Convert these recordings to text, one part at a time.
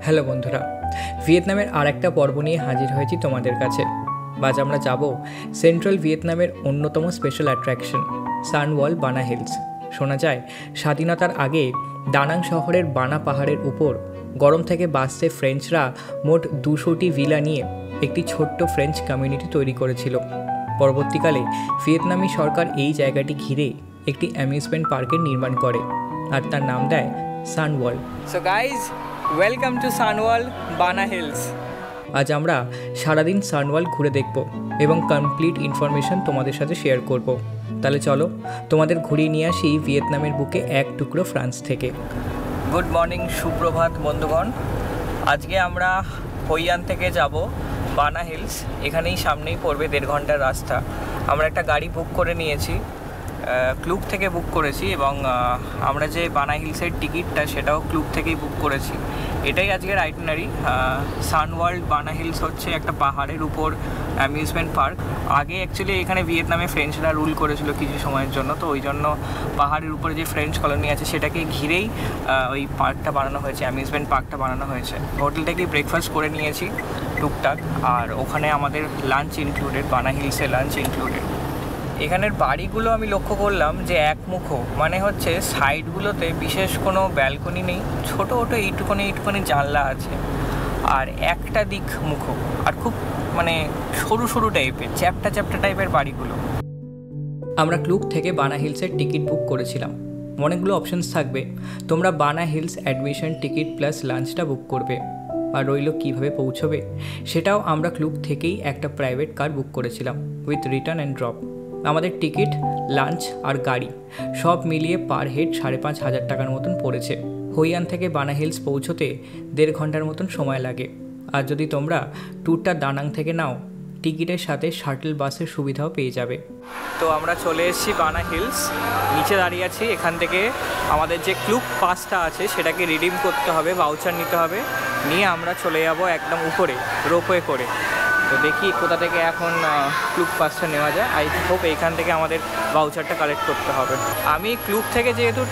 Hello বন্ধুরা, ভিয়েতনামের আর একটা পর্ব নিয়ে হাজির হয়েছি তোমাদের কাছে। আজ আমরা যাব সেন্ট্রাল ভিয়েতনামের অন্যতম স্পেশাল অ্যাট্রাকশন সান ওয়াল বানা হিলস। শোনা যায় স্বাধীনতার আগে দানাং শহরের বানা পাহাড়ের উপর গরম থেকে বাঁচতে ফ্রেঞ্চরা মোট 200টি ভিলা নিয়ে একটি ছোট্ট ফ্রেঞ্চ কমিউনিটি তৈরি করেছিল। পরবর্তীকালে ভিয়েতনামি সরকার এই জায়গাটি ঘিরে একটি অ্যামিউজমেন্ট পার্কের নির্মাণ করে আর তার নাম দেয় সান ওয়াল। সো গাইজ, ওয়েলকাম টু সানওয়াল বানা হিলস। আজ আমরা সারাদিন সানওয়াল ঘুরে দেখব এবং কমপ্লিট ইনফরমেশন তোমাদের সাথে শেয়ার করব। তাহলে চলো তোমাদের ঘুরিয়ে নিয়ে আসি ভিয়েতনামের বুকে এক টুকরো ফ্রান্স থেকে। গুড মর্নিং, সুপ্রভাত বন্ধুগণ। আজকে আমরা হইয়ান থেকে যাব বানা হিলস। এখানেই সামনেই পড়বে 1.5 ঘন্টার রাস্তা। আমরা একটা গাড়ি বুক করে নিয়েছি, ক্লুক থেকে বুক করেছি, এবং আমরা যে বানা হিলসের টিকিটটা সেটাও ক্লুক থেকেই বুক করেছি। এটাই আজকের আইটিনারি। সান ওয়ার্ল্ড বানা হিলস হচ্ছে একটা পাহাড়ের উপর অ্যামিউজমেন্ট পার্ক। আগে অ্যাকচুয়ালি এখানে ভিয়েতনামে ফ্রেঞ্চরা রুল করেছিল কিছু সময়ের জন্য, তো ওই জন্য পাহাড়ের উপরে যে ফ্রেঞ্চ কলোনি আছে সেটাকে ঘিরেই ওই পার্কটা বানানো হয়েছে, অ্যামিউজমেন্ট পার্কটা বানানো হয়েছে। হোটেল থেকেই ব্রেকফাস্ট করে নিয়েছি টুকটাক, আর ওখানে আমাদের লাঞ্চ ইনক্লুডেড, বানা হিলসে লাঞ্চ ইনক্লুডেড। এখানের বাড়িগুলো আমি লক্ষ্য করলাম যে একমুখো, মানে হচ্ছে সাইডগুলোতে বিশেষ কোনো ব্যালকনি নেই, ছোটো ছোটো এইটুকুনি জানলা আছে, আর একটা দিক মুখো, আর খুব মানে সরু সরু টাইপের চ্যাপ্টা টাইপের বাড়িগুলো। আমরা ক্লুক থেকে বানা হিলসের টিকিট বুক করেছিলাম। অনেকগুলো অপশানস থাকবে, তোমরা বানা হিলস অ্যাডমিশন টিকিট প্লাস লাঞ্চটা বুক করবে। আর রইল কীভাবে পৌঁছবে সেটাও আমরা ক্লুক থেকেই একটা প্রাইভেট কার বুক করেছিলাম উইথ রিটার্ন অ্যান্ড ড্রপ। আমাদের টিকিট, লাঞ্চ আর গাড়ি সব মিলিয়ে পার হেড 5,500 টাকার মতন পড়েছে। হইয়ান থেকে বানা হিলস পৌঁছতে 1.5 ঘন্টার মতন সময় লাগে। আর যদি তোমরা ট্যুরটা দানাং থেকে নাও, টিকিটের সাথে শাটল বাসের সুবিধাও পেয়ে যাবে। তো আমরা চলে এসেছি বানা হিলস, নিচে দাঁড়িয়ে আছি। এখান থেকে আমাদের যে ক্লুক পাসটা আছে সেটাকে রিডিম করতে হবে, ভাউচার নিতে হবে, নিয়ে আমরা চলে যাব একদম উপরে রোপওয়ে করে। তো দেখি কোথা থেকে এখন ক্লুক পাসটা নেওয়া যায়। আই হোপ এইখান থেকে আমাদের ভাউচারটা কালেক্ট করতে হবে। আমি ক্লুক থেকে যেহেতু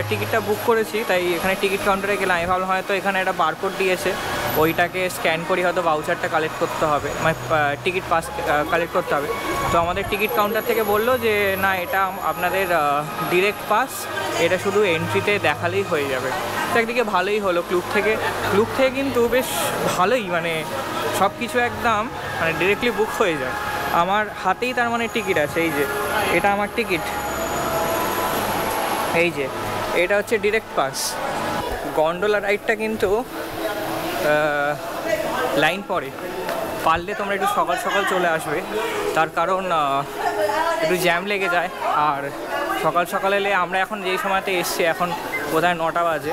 টিকিটটা বুক করেছি, তাই এখানে টিকিট কাউন্টারে গেলে আমি ভাবলাম হয়তো এখানে একটা বারকোড দিয়েছে, ওইটাকে স্ক্যান করি হয়তো ভাউচারটা কালেক্ট করতে হবে, মানে টিকিট পাস কালেক্ট করতে হবে। তো আমাদের টিকিট কাউন্টার থেকে বললো যে না, এটা আপনাদের ডিরেক্ট পাস, এটা শুধু এন্ট্রিতে দেখালেই হয়ে যাবে। তো একদিকে ভালোই হলো, ক্লুক থেকে কিন্তু বেশ ভালোই, মানে সব কিছু একদম মানে ডিরেক্টলি বুক হয়ে যায়। আমার হাতেই তার মানে টিকিট আছে, এই যে এটা আমার টিকিট, এই যে এটা হচ্ছে ডিরেক্ট পাস। গন্ডোলা রাইডটা কিন্তু লাইন পড়ে, পারলে তোমরা একটু সকাল সকাল চলে আসবে, তার কারণ একটু জ্যাম লেগে যায়। আর সকাল সকাল এলে, আমরা এখন যেই সময়তে এসছি এখন বোধহয় 9টা বাজে,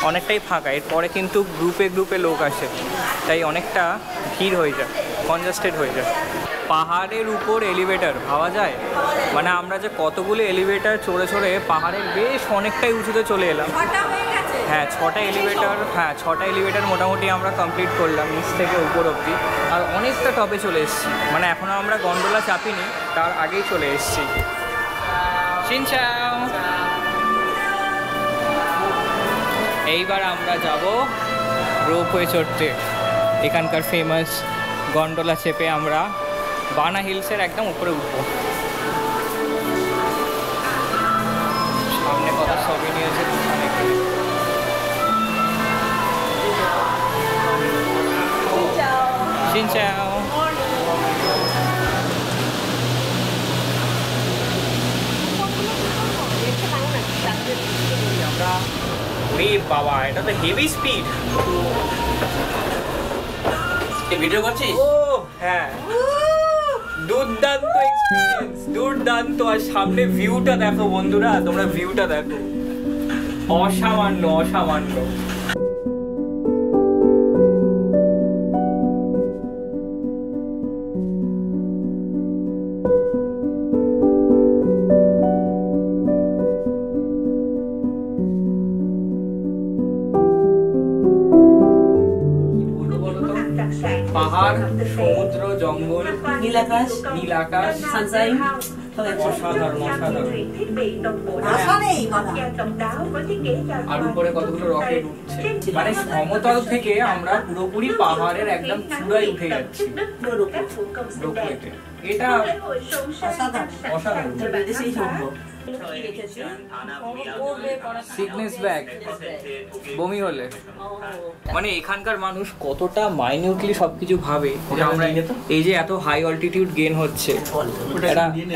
অনেকটাই ফাঁকা। এরপরে কিন্তু গ্রুপে লোক আসে, তাই অনেকটা ভিড় হয়ে যায়, কনজাস্টেড হয়ে যায়। পাহাড়ের উপর এলিভেটর ভাবা যায়, মানে আমরা যে কতগুলো এলিভেটর চড়ে পাহাড়ের বেশ অনেকটাই উঁচুতে চলে এলাম। হ্যাঁ, 6টা এলিভেটর মোটামুটি আমরা কমপ্লিট করলাম নিচ থেকে উপর অবধি, আর অনেকটা টপে চলে এসেছি। মানে এখনও আমরা গন্ডোলা চাপিনি, তার আগেই চলে এসেছি। চিনচাও। এইবার আমরা যাব রোপওয়ে চড়তে। এখানকার ফেমাস গন্ডোলা চেপে আমরা বানা হিলসের একদম উপরে উঠবো। সামনে কত ছবি নিয়েছে আমরা। বাবা, এটা তো হেভি স্পিড। ভিডিও করছিস? ও হ্যাঁ, দুর্দান্ত এক্সপিরিয়েন্স, দুর্দান্ত। আর সামনে ভিউটা দেখো বন্ধুরা, তোমরা ভিউটা দেখো, অসামান্য। পাহাড়, সমুদ্র, জঙ্গল, নীল আকাশ, সানশাইন, অসাধারণ আর উপরে কতগুলো রকেট উঠছে, মানে সমতল থেকে আমরা পুরোপুরি পাহাড়ের একদম চূড়ায় উঠে যাচ্ছি রোপওয়েতে। এটা অসাধারণ। সিকনেস ব্যাগ, বমি হলে, মানে এখানকার মানুষ কতটা মাইনিউটলি সবকিছু ভাবে যে আমরা এই যে এত হাই অল্টিটিউড গেইন হচ্ছে,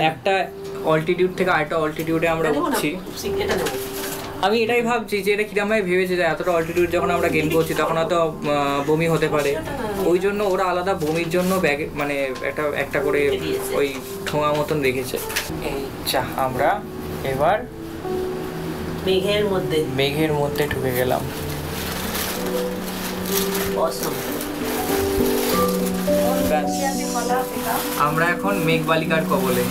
একটা অল্টিটিউড থেকে আরেকটা অল্টিটিউডে আমরা উঠছি। আমি এটাই ভাবছি যে এটা কিরকম ভাবে ভেবেছে যে এতটা অল্টিটিউড যখন আমরা গেইন করছি তখন হয়তো বমি হতে পারে, ওই জন্য ওরা আলাদা বমির জন্য ব্যাগ মানে একটা করে ওই ঠোঙা মতন রেখেছে। এই যা আমরা এবার মেঘের মধ্যে ঢুকে গেলাম। আমরা এখন মেঘ বালিকার কবলে।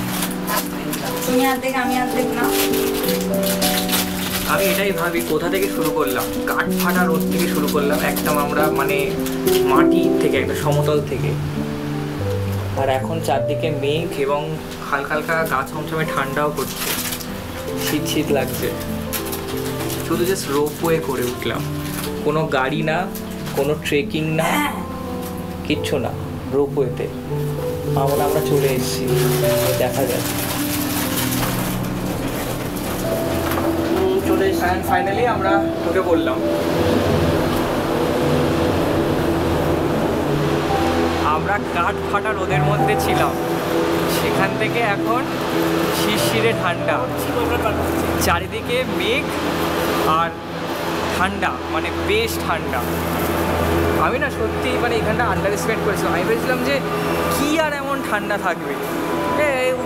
আমি এটাই ভাবি কোথা থেকে শুরু করলাম, কাঠ ফাটা রোদ থেকে শুরু করলাম, একদম আমরা মানে মাটি থেকে একটা সমতল থেকে, আর এখন চারদিকে মেঘ এবং হালকা হালকা গা ছমছমে ঠান্ডাও করছে, শীত শীত লাগছে। শুধু জাস্ট রোপওয়ে করে উঠলাম, কোনো গাড়ি না, কোনো ট্রেকিং না, কিচ্ছু না, রোপওয়েতে আমরা চলে এসেছি। দেখা যায় ফাইনালি আমরা ঢুকে পড়লাম। আমরা কাঠ ফাটা রোদের মধ্যে ছিলাম, সেখান থেকে এখন শিরশিরে ঠান্ডা, চারিদিকে মেঘ আর ঠান্ডা, মানে বেশ ঠান্ডা। আমি না সত্যি মানে এখানটা আন্ডার এস্টিমেট করেছিলাম। আমি ভেবেছিলাম যে কী আর এমন ঠান্ডা থাকবে,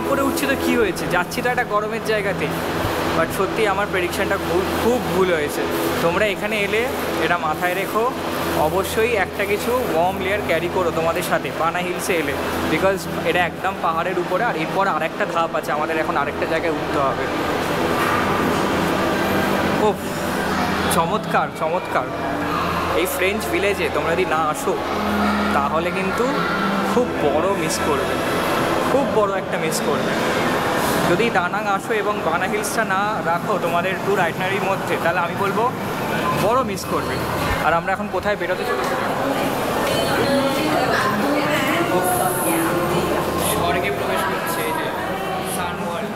উপরে উঠছি তো কী হয়েছে, যাচ্ছি তো একটা গরমের জায়গাতে। বাট সত্যি আমার প্রেডিকশানটা খুব ভুল হয়েছে। তোমরা এখানে এলে এটা মাথায় রেখো, অবশ্যই একটা কিছু ওয়ার্ম লেয়ার ক্যারি করো তোমাদের সাথে বানা হিলসে এলে, বিকজ এটা একদম পাহাড়ের উপরে। আর এরপর আরেকটা ধাপ আছে, আমাদের এখন আরেকটা জায়গায় উঠতে হবে। ও চমৎকার চমৎকার। এই ফ্রেঞ্চ ভিলেজে তোমরা যদি না আসো তাহলে কিন্তু খুব বড় মিস করবে, খুব বড় একটা মিস করবে। যদি দানাং আসো এবং বানা হিলসটা না রাখো তোমাদের ট্যুর আইটনারির মধ্যে, তাহলে আমি বলবো বড় মিস করবে। আর আমরা এখন কোথায় বেরোতে চলেছি? স্বর্গে প্রবেশ করছে এই যে সানওয়াল।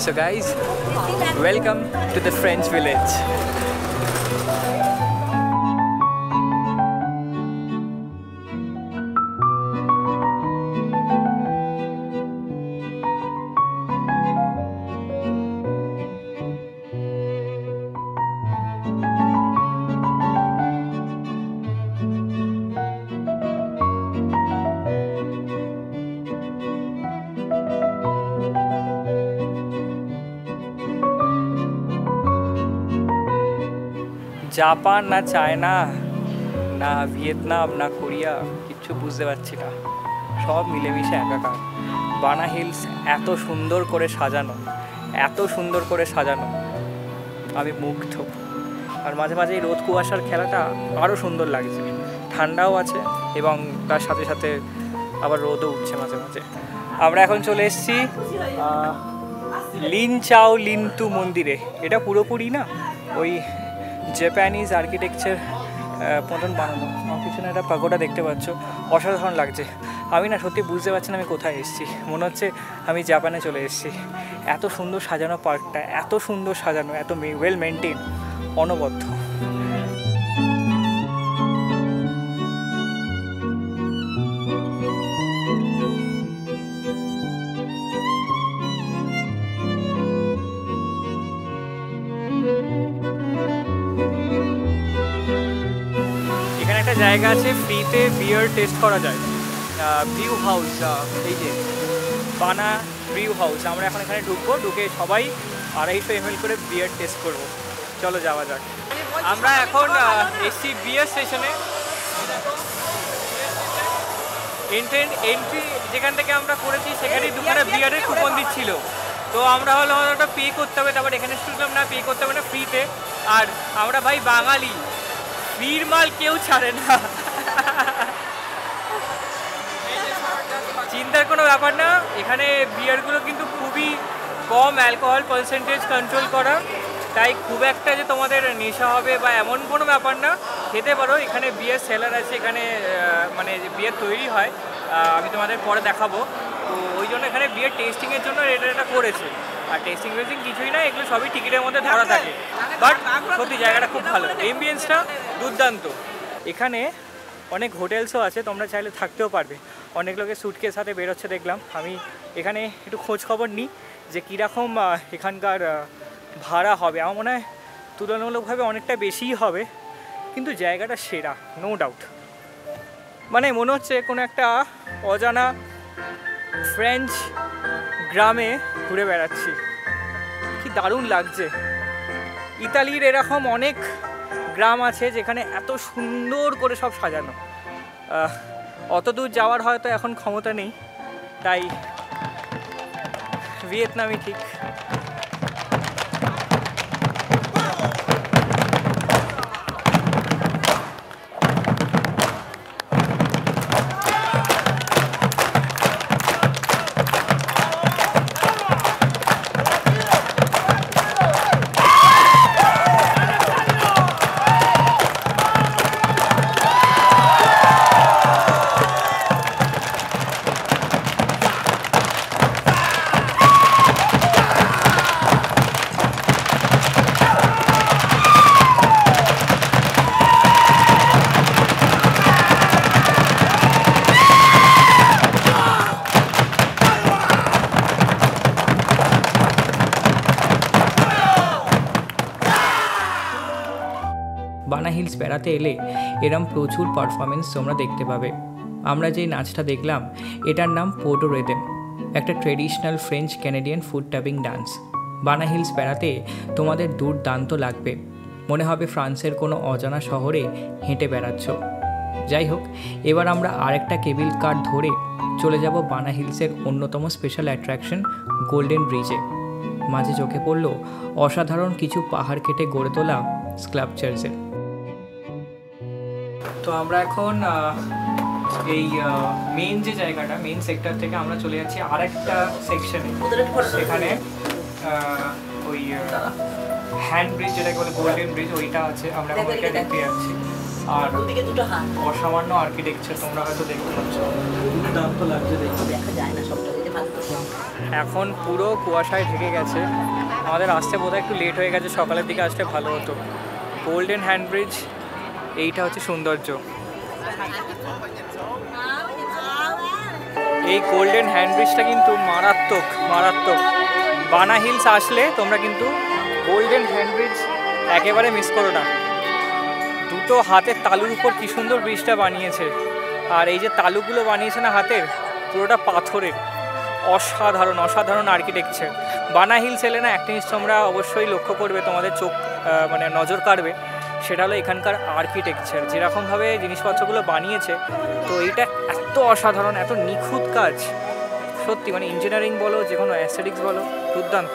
So guys, welcome to the French village. Japan না চায়না না ভিয়েতনাম না কোরিয়া, কিচ্ছু বুঝতে পারছি না, সব মিলেমিশে একাকার। বানা হিলস এত সুন্দর করে সাজানো, এত সুন্দর করে সাজানো, আমি মুগ্ধ। আর মাঝে মাঝে এই রোদ কুয়াশার খেলাটা আরও সুন্দর লাগছে, ঠান্ডাও আছে এবং তার সাথে সাথে আবার রোদও উঠছে মাঝে মাঝে। আমরা এখন চলে এসেছি লিনচাও লিনতু মন্দিরে। এটা পুরোপুরি না ওই জাপানিজ আর্কিটেকচার মতন বানানো। আমার পিছনে একটা পাগোডা দেখতে পাচ্ছ, অসাধারণ লাগছে। আমি না সত্যি বুঝতে পারছি না আমি কোথায় এসেছি, মনে হচ্ছে আমি জাপানে চলে এসেছি। এত সুন্দর সাজানো পার্কটা, এত সুন্দর সাজানো, এত ওয়েল মেনটেন, অনবদ্য। একটা জায়গা আছে ফ্রিতে বিয়ার টেস্ট করা যায়, ব্রিউ হাউস, এই যে বানা ব্রিউ হাউস। আমরা এখন এখানে ঢুকবো, ঢুকে সবাই 250 ml করে বিয়ার টেস্ট করবো। চলো যাওয়া যাক। আমরা এখন এসছি বিয়ার স্টেশনে। এন্ট্রি যেখান থেকে আমরা করেছি সেখানেই দুখানা বিয়ারের কুপন দিচ্ছিল। তো আমরা হলো ওটা পে করতে হবে, তারপর এখানে শুনলাম না পে করতে হবে না, ফ্রিতে। আর আমরা ভাই বাঙালি, ফ্রির মাল কেউ ছাড়ে না, চিন্তার কোনো ব্যাপার না। এখানে বিয়ারগুলো কিন্তু খুবই কম অ্যালকোহল পার্সেন্টেজ কন্ট্রোল করা, তাই খুব একটা যে তোমাদের নেশা হবে বা এমন কোনো ব্যাপার না, খেতে পারো। এখানে বিয়ার সেলার আছে, এখানে মানে বিয়ার তৈরি হয়, আমি তোমাদের পরে দেখাবো। তো ওই জন্য এখানে বিয়ার টেস্টিংয়ের জন্য এটা করেছে। আর টেস্টিং কিছুই না, এগুলো সবই টিকিটের মধ্যে ধরা থাকে। বাট সত্যি জায়গাটা খুব ভালো, এমবিয়েন্সটা দুর্দান্ত। এখানে অনেক হোটেলসও আছে, তোমরা চাইলে থাকতেও পারবে। অনেক লোকের স্যুটকেস সাথে বেরোচ্ছে দেখলাম। আমি এখানে একটু খোঁজ খবর নিই যে কীরকম এখানকার ভাড়া হবে। আমার মনে হয় তুলনামূলকভাবে অনেকটা বেশিই হবে, কিন্তু জায়গাটা সেরা, নো ডাউট। মানে মনে হচ্ছে কোনো একটা অজানা ফ্রেঞ্চ গ্রামে ঘুরে বেড়াচ্ছি, কি দারুণ লাগছে। ইতালির এরকম অনেক গ্রাম আছে যেখানে এত সুন্দর করে সব সাজানো। অত দূর যাওয়ার হয়তো এখন ক্ষমতা নেই, তাই ভিয়েতনামই ঠিক। বানা হিলস বেড়াতে এলে এরম প্রচুর পারফরমেন্স তোমরা দেখতে পাবে। আমরা যেই নাচটা দেখলাম এটার নাম পোর্টো রেদেম, একটা traditional French Canadian foot tapping dance. বানা হিলস বেড়াতে তোমাদের দুর্দান্ত লাগবে, মনে হবে ফ্রান্সের কোনো অজানা শহরে হেঁটে বেড়াচ্ছ। যাই হোক, এবার আমরা আরেকটা কেবল কার ধরে চলে যাব বানা হিলসের অন্যতম স্পেশাল অ্যাট্রাকশন গোল্ডেন ব্রিজে। মাঝে চোখে পড়ল অসাধারণ কিছু পাহাড় কেটে গড়ে তোলা স্কাল্পচারসে। তো আমরা এখন এই মেন যে জায়গাটা, মেন সেক্টর থেকে আমরা চলে যাচ্ছি আর একটা সেকশনে। সেখানে ওই হ্যান্ড ব্রিজ যেটাকে বলে গোল্ডেন ব্রিজ, ওইটা আছে, আমরা ওইটা দেখতে যাচ্ছি। আর অসামান্য আর্কিটেকচার তোমরা হয়তো দেখতে পাচ্ছ, দুর্দান্ত লাগছে দেখতে। এখন পুরো কুয়াশায় ঢেকে গেছে, আমাদের আসতে বোধহয় একটু লেট হয়ে গেছে, সকালের দিকে আসলে ভালো হতো। গোল্ডেন হ্যান্ড ব্রিজ, এইটা হচ্ছে সৌন্দর্য। এই গোল্ডেন হ্যান্ড ব্রিজটা কিন্তু মারাত্মক মারাত্মক। বানা হিলস আসলে তোমরা কিন্তু গোল্ডেন হ্যান্ড ব্রিজ একেবারে মিস করো না। দুটো হাতের তালুর উপর কি সুন্দর ব্রিজটা বানিয়েছে, আর এই যে তালুগুলো বানিয়েছে না হাতের, পুরোটা পাথরের, অসাধারণ অসাধারণ আর্কিটেকচার। বানা হিলস এলে না একটা জিনিস তোমরা অবশ্যই লক্ষ্য করবে, তোমাদের চোখ মানে নজর কাড়বে, সেটা হলো এখানকার আর্কিটেকচার, যেরকমভাবে জিনিসপত্রগুলো বানিয়েছে। তো এইটা এত অসাধারণ, এত নিখুঁত কাজ, সত্যি মানে ইঞ্জিনিয়ারিং বলো, যে কোনো অ্যাস্থেটিক্স বলো, দুর্দান্ত।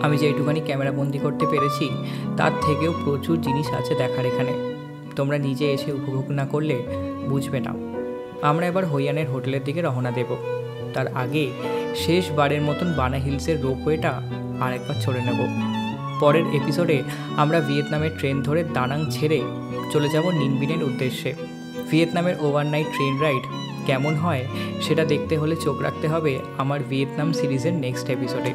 আমি যে এইটুখানি ক্যামেরা বন্দি করতে পেরেছি তার থেকেও প্রচুর জিনিস আছে দেখার এখানে, তোমরা নিজে এসে উপভোগ না করলে বুঝবে না। আমরা এবার হইয়ানের হোটেলের দিকে রওনা দেব। তার আগে শেষবারের মতন বানা হিলসের রোপওয়েটা আরেকবার চড়ে নেব। পরের এপিসোডে আমরা ভিয়েতনামের ট্রেন ধরে দানাং ছেড়ে চলে যাব নিনবিনের উদ্দেশ্যে। ভিয়েতনামের ওভারনাইট ট্রেন রাইড কেমন হয় সেটা দেখতে হলে চোখ রাখতে হবে আমার ভিয়েতনাম সিরিজের নেক্সট এপিসোডে।